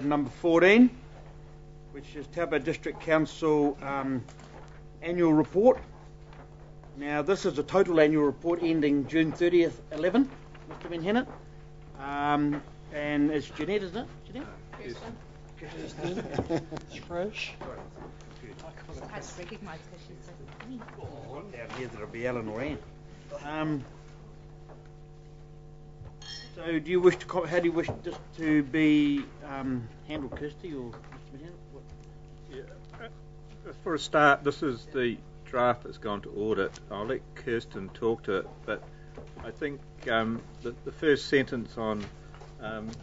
item number 14, which is Taupo District Council annual report. Now, this is a total annual report ending June 30th, 11, Mr. Menhennet. And it's Jeanette, isn't it? Jeanette? Yes. Fresh. I just recognise because she's Down here that'll be Alan or Anne. So, do you wish to how do you wish this to be handled, Kirsty or Mr. Menhennet? Yeah. For a start, this is the draft that's gone to audit. I'll let Kirsten talk to it, but I think the first sentence on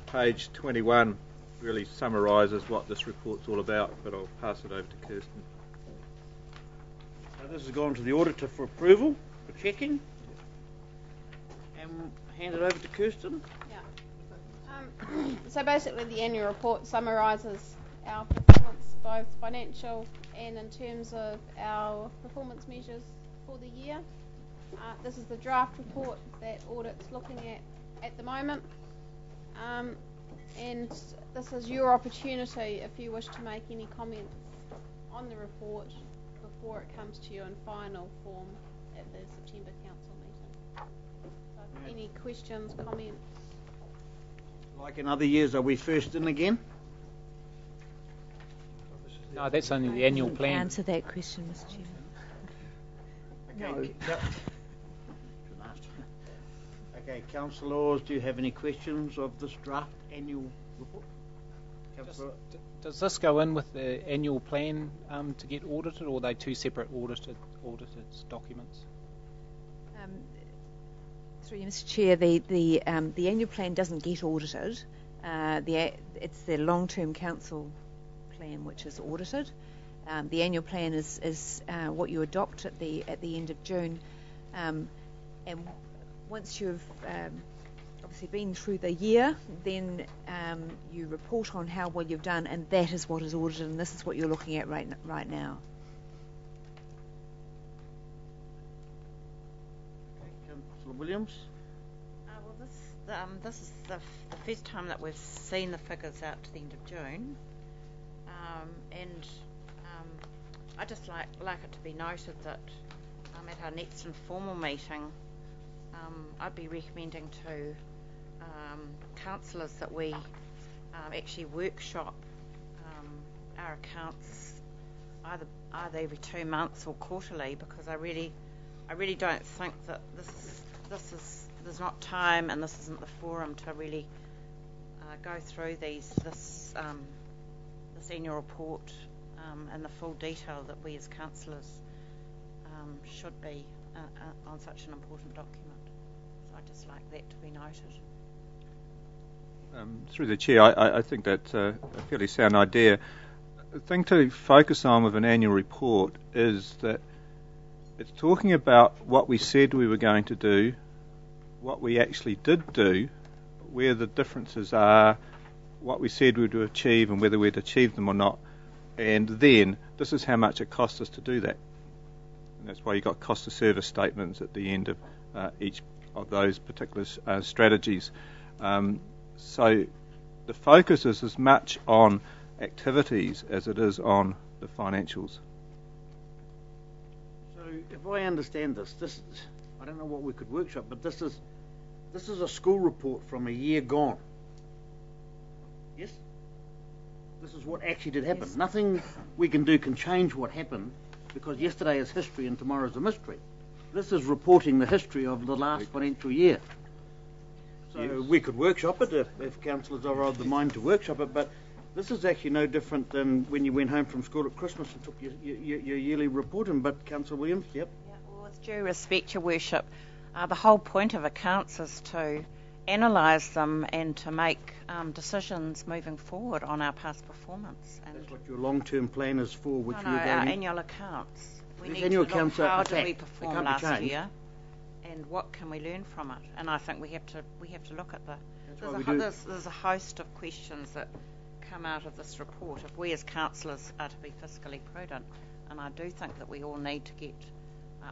page 21 really summarises what this report's all about, but I'll pass it over to Kirsten. So this has gone to the auditor for approval, for checking, and hand it over to Kirsten. Yeah. So basically the annual report summarises our performance, both financial and in terms of our performance measures for the year. This is the draft report that audit's looking at the moment. And this is your opportunity if you wish to make any comments on the report before it comes to you in final form at the September council meeting. So any questions, comments? Like in other years, are we first in again? No, that's only the annual plan. Answer that question, Mr. Chair. Okay. Okay, Councillors, do you have any questions of this draft annual report? Does this go in with the annual plan to get audited, or are they two separate audited documents? Through you, Mr. Chair, the annual plan doesn't get audited. It's the long-term council plan which is audited. The annual plan is what you adopt at the end of June, and once you've obviously been through the year, then you report on how well you've done, and that is what is audited, and this is what you're looking at right now. Okay, Councillor Williams. Well, this is the first time that we've seen the figures out to the end of June, and I'd just like it to be noted that at our next informal meeting, I'd be recommending to councillors that we actually workshop our accounts either every 2 months or quarterly, because I really don't think that there's not time, and this isn't the forum to really go through this annual report and the full detail that we as councillors should be on such an important document. So I'd just like that to be noted. Through the chair, I think that's a fairly sound idea. The thing to focus on with an annual report is that it's talking about what we said we were going to do, what we actually did do, where the differences are, what we said we would achieve and whether we'd achieved them or not, and then this is how much it cost us to do that. And that's why you've got cost of service statements at the end of each of those particular strategies. So the focus is as much on activities as it is on the financials. So if I understand this, I don't know what we could workshop, but this is a school report from a year gone. Yes? This is what actually did happen. Yes. Nothing we can do can change what happened, because yesterday is history and tomorrow is a mystery. This is reporting the history of the last financial year. So yes, we could workshop it if councillors are of the mind to workshop it, but this is actually no different than when you went home from school at Christmas and took your yearly report in. But Councillor Williams, yep. Yeah, well, with due respect, Your Worship, the whole point of accounts is to analyse them and to make decisions moving forward on our past performance. And that's what your long-term plan is for, which our annual accounts. We need annual to look how did we they perform last year, and what can we learn from it. And I think we have to look at there's a host of questions that come out of this report if we as councillors are to be fiscally prudent, and I do think that we all need to get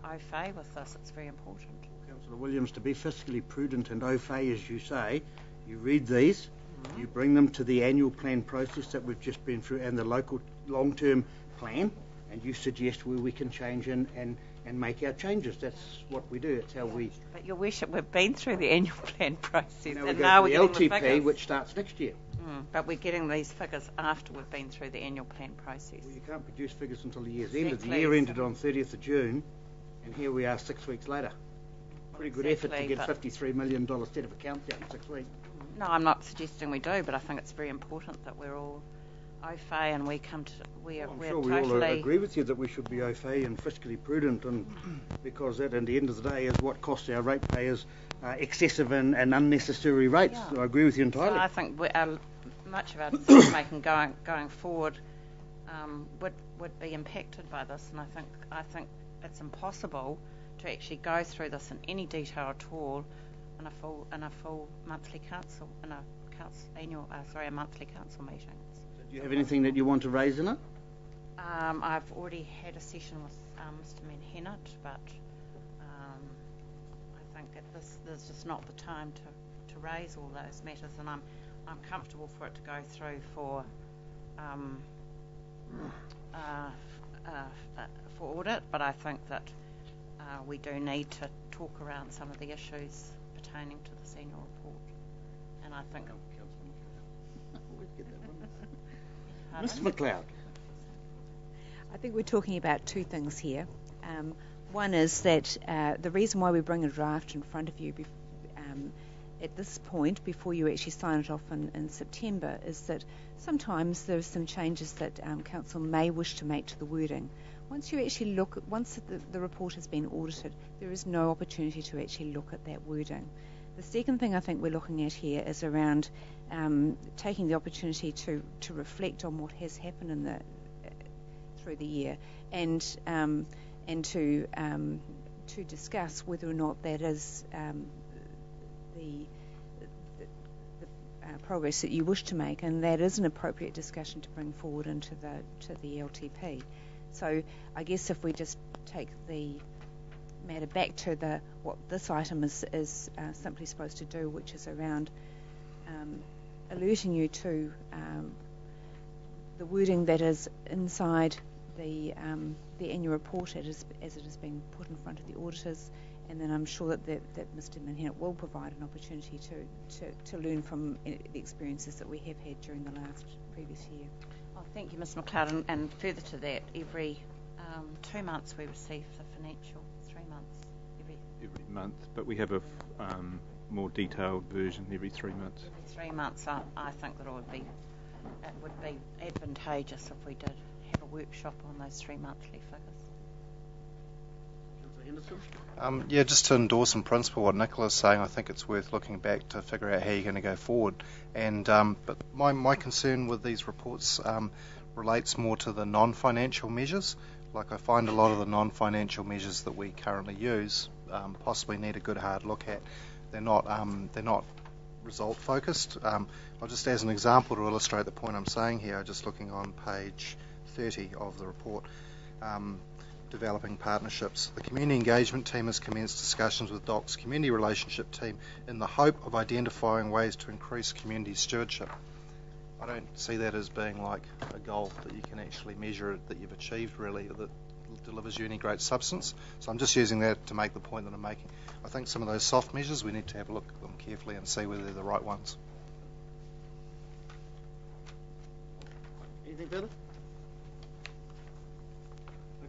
au fait with this. It's very important. Councillor Williams, to be fiscally prudent and au fait, as you say, you read these You bring them to the annual plan process that we've just been through and the local long-term plan, and you suggest where we can change and make our changes. That's what we do. It's how we... But Your Worship, we've been through the annual plan process, Now and we now go we're to the getting the LTP, figures. which starts next year. But we're getting these figures after we've been through the annual plan process. Well, you can't produce figures until the year's ended. The Exactly. year ended on 30th of June, and here we are 6 weeks later. Pretty good effort to Exactly, get $53 million set of accounts out in 6 weeks. No, I'm not suggesting we do, but I think it's very important that we're all au fait and we come to... We're I'm sure totally... we all agree with you that we should be au fait and fiscally prudent, and because that, at the end of the day, is what costs our ratepayers excessive and unnecessary rates. Yeah. So I agree with you entirely. So I think much of our decision making going forward would be impacted by this, and I think it's impossible to actually go through this in any detail at all in a full monthly council a monthly council meeting. Do you have anything that you want to raise in it? I've already had a session with Mr. Manhenut, but I think that there's just not the time to raise all those matters, and I'm comfortable for it to go through for audit, but I think that we do need to talk around some of the issues pertaining to this annual report, and I think... Mr. McLeod. I think we're talking about two things here. One is that the reason why we bring a draft in front of you at this point, before you actually sign it off in September, is that sometimes there are some changes that Council may wish to make to the wording. Once you actually once the report has been audited, there is no opportunity to actually look at that wording. The second thing I think we're looking at here is around taking the opportunity to reflect on what has happened through the year, and to discuss whether or not that is the progress that you wish to make, and that is an appropriate discussion to bring forward into the LTP. So I guess if we just take the matter back to what this item is simply supposed to do, which is around alerting you to the wording that is inside the annual report as it is being put in front of the auditors, and then I'm sure that Mr. Manhenut will provide an opportunity to learn from the experiences that we have had during the previous year. Oh, thank you, Ms. McLeod, and further to that, every 2 months we receive the financial, 3 months Every month, but we have a more detailed version every 3 months. Every 3 months. I think that it would be advantageous if we did have a workshop on those 3 monthly figures. Yeah, just to endorse in principle what Nicola's saying, I think it's worth looking back to figure out how you're going to go forward. And but my concern with these reports relates more to the non-financial measures. Like, I find a lot of the non-financial measures that we currently use possibly need a good hard look at. They're not result focused. I'll just, as an example to illustrate the point I'm saying here, just looking on page 30 of the report. Developing partnerships. The community engagement team has commenced discussions with DOC's community relationship team in the hope of identifying ways to increase community stewardship. I don't see that as being like a goal that you can actually measure that you've achieved, really, that delivers you any great substance. So I'm just using that to make the point that I'm making. I think some of those soft measures, we need to have a look at them carefully and see whether they're the right ones. Anything further?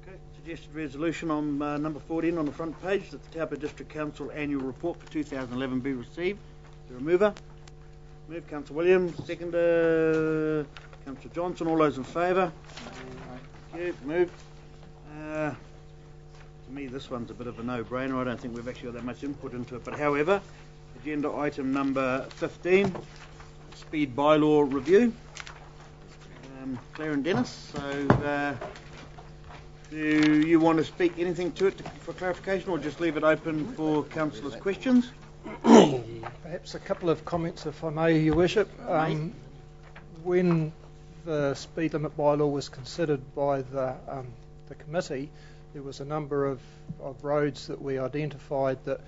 Okay, suggested resolution on number 14 on the front page, that the Taupo District Council annual report for 2011 be received. Is there a mover? Move, Councillor Williams. Seconder, Councillor Johnson. All those in favour? Thank you. Moved. To me, this one's a bit of a no-brainer. I don't think we've actually got that much input into it. But however, agenda item number 15, speed bylaw review. Claire and Dennis. So, do you want to speak anything to it for clarification, or just leave it open for councillors' questions? Perhaps a couple of comments, if I may, Your Worship. When the speed limit bylaw was considered by the committee, there was a number of roads that we identified that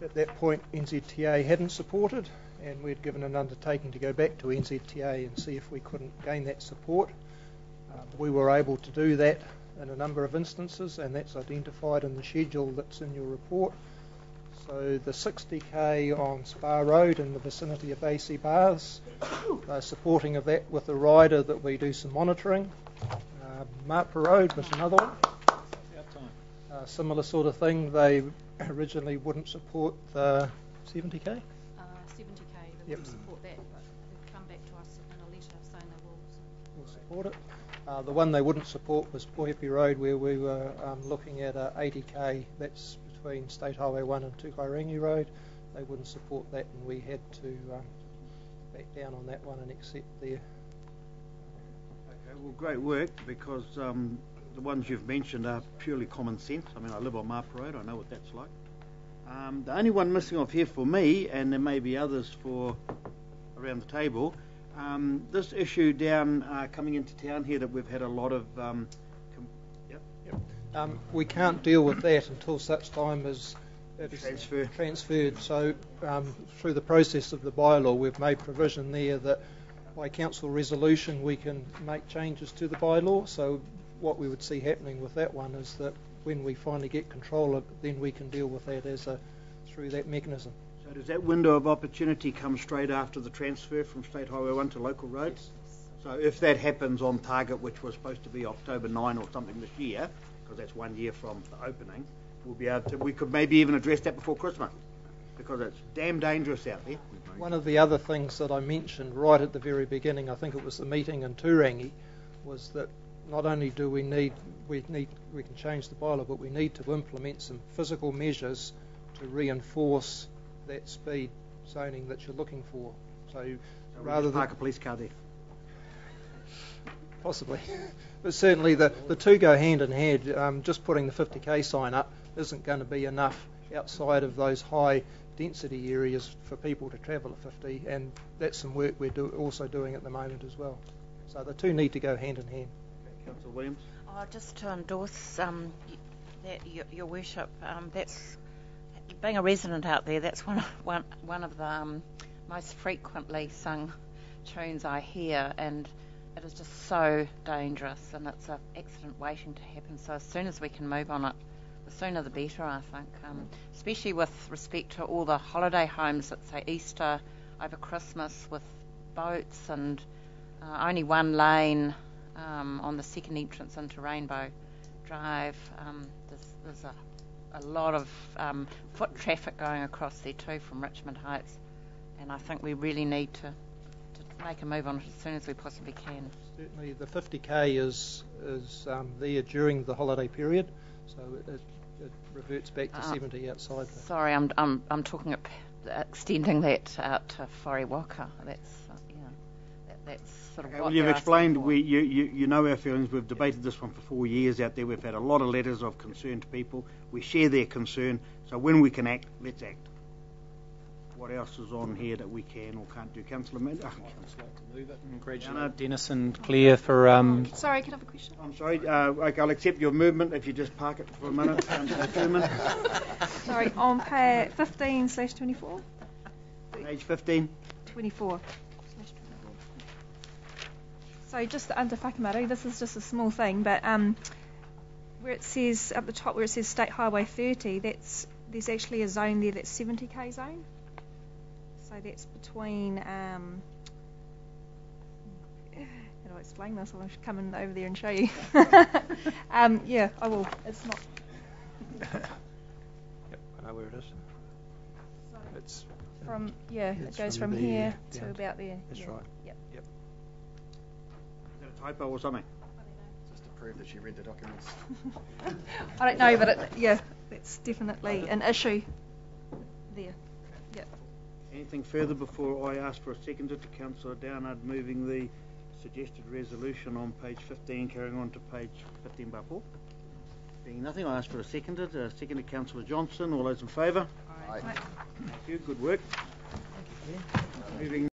at that point NZTA hadn't supported, and we'd given an undertaking to go back to NZTA and see if we couldn't gain that support. We were able to do that in a number of instances, and that's identified in the schedule that's in your report. So the 60k on Spa Road in the vicinity of AC Baths, supporting of that with a rider that we do some monitoring. Marpa Road was another one. Similar sort of thing. They originally wouldn't support the 70k. 70k, they wouldn't support that, but they've come back to us in a letter saying they will Support it. The one they wouldn't support was Pohepi Road, where we were looking at 80k. That's between State Highway 1 and Turangi Road. They wouldn't support that, and we had to back down on that one and accept their. Okay, well, great work, because the ones you've mentioned are purely common sense. I mean, I live on Marpa Road, I know what that's like. The only one missing off here for me, and there may be others for around the table, this issue down coming into town here that we've had a lot of. We can't deal with that until such time as it is transferred. So through the process of the bylaw, we've made provision there that by council resolution we can make changes to the bylaw. So what we would see happening with that one is that when we finally get control of it, then we can deal with that through that mechanism. So does that window of opportunity come straight after the transfer from State Highway 1 to local roads? Yes. So if that happens on target, which was supposed to be October 9 or something this year, because that's 1 year from the opening, we'll be able to, we could maybe even address that before Christmas, because it's damn dangerous out there. One of the other things that I mentioned right at the very beginning, I think it was the meeting in Turangi, was that not only do we can change the bylaw, but we need to implement some physical measures to reinforce that speed zoning that you're looking for. So rather than park a police car there. Possibly. But certainly the two go hand in hand. Just putting the 50k sign up isn't going to be enough outside of those high density areas for people to travel at 50, and that's some work we're also doing at the moment as well. So the two need to go hand in hand. Councillor Williams? Just to endorse that, your worship, that's being a resident out there, that's one of the most frequently sung tunes I hear, and it is just so dangerous, and it's an accident waiting to happen. So as soon as we can move on it, the sooner the better, I think, especially with respect to all the holiday homes at, say, Easter, over Christmas, with boats and only one lane on the second entrance into Rainbow Drive. There's a lot of foot traffic going across there too from Richmond Heights, and I think we really need to make a move on it as soon as we possibly can. Certainly the 50k is there during the holiday period, so it reverts back to 70 outside. Sorry, I'm talking extending that out to Whare Waka. That's that's sort of. Okay, what well, you've they're explained. asking for. You know our feelings. We've debated this one for 4 years out there. We've had a lot of letters of concerned people. We share their concern. So when we can act, let's act. What else is on here that we can or can't do? Councillor Miller? I'd just like to move it and congratulate Dennis and Claire for. Sorry, can I have a question? I'm sorry. Okay, I'll accept your movement if you just park it for a minute. Chairman. Sorry, on page 15/24. Page 15. 24. So just under whakamaru, this is just a small thing, but where it says up the top where it says State Highway 30, there's actually a zone there that's 70k zone. So that's between how do I explain this? I'll come in over there and show you. Yeah, I will. It's not. Yep, I know where it is. So It's from it goes from here to about there. That's right. Yep. Yep. Is that a typo or something? Just to prove that she read the documents. I don't know, but it's definitely an issue there. Yep. Anything further before I ask for a seconder to Councillor Downard moving the suggested resolution on page 15 carrying on to page 15/4? Being nothing, I ask for a seconder. Seconded Councillor Johnson. All those in favour? Aye. Thank you. Good work. Moving